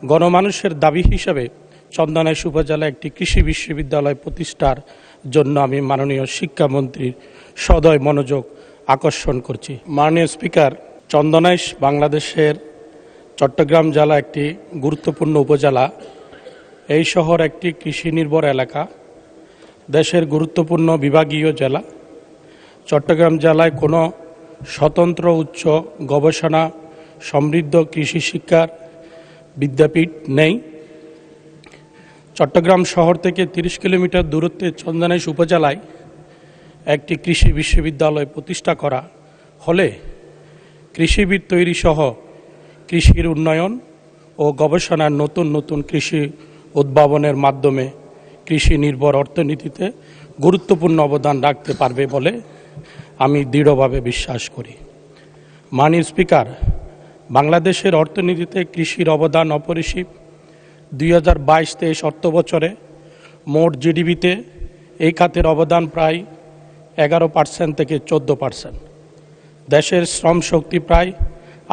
গণমানুষের দাবি হিসাবে চন্দনাইশ উপজেলায় একটি কৃষি বিশ্ববিদ্যালয় প্রতিষ্ঠার জন্য আমি মাননীয় শিক্ষামন্ত্রীর সদয় মনোযোগ আকর্ষণ করছি। মাননীয় স্পিকার, চন্দনাইশ বাংলাদেশের চট্টগ্রাম জেলা একটি গুরুত্বপূর্ণ উপজেলা। এই শহর একটি কৃষি নির্ভর এলাকা, দেশের গুরুত্বপূর্ণ বিভাগীয় জেলা। চট্টগ্রাম জেলায় কোনো স্বতন্ত্র উচ্চ গবেষণা সমৃদ্ধ কৃষি শিক্ষার বিদ্যাপীঠ নেই। চট্টগ্রাম শহর থেকে 30 কিলোমিটার দূরত্বে চন্দনাইশ উপজেলায় একটি কৃষি বিশ্ববিদ্যালয় প্রতিষ্ঠা করা হলে কৃষিবিদ তৈরি সহ কৃষির উন্নয়ন ও গবেষণার নতুন নতুন কৃষি উদ্ভাবনের মাধ্যমে কৃষি নির্ভর অর্থনীতিতে গুরুত্বপূর্ণ অবদান রাখতে পারবে বলে আমি দৃঢ়ভাবে বিশ্বাস করি। মাননীয় স্পিকার, বাংলাদেশের অর্থনীতিতে কৃষির অবদান অপরিসীম। 2022-23 অর্থবছরে মোট জিডিপিতে এই খাতের অবদান প্রায় 11% থেকে 14%। দেশের শ্রম শক্তি প্রায়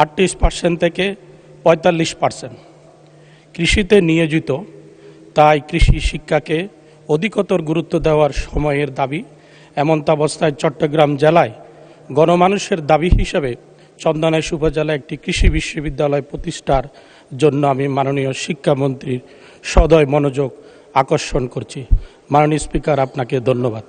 38% থেকে 45% কৃষিতে নিয়োজিত। তাই কৃষি শিক্ষাকে অধিকতর গুরুত্ব দেওয়ার সময়ের দাবি। এমতাবস্থায় চট্টগ্রাম জেলায় গণমানুষের দাবি হিসাবে চন্দনাইশ উপজেলায় একটি কৃষি বিশ্ববিদ্যালয় প্রতিষ্ঠার জন্য আমি মাননীয় শিক্ষামন্ত্রীর সদয় মনোযোগ আকর্ষণ করছি। মাননীয় স্পিকার, আপনাকে ধন্যবাদ।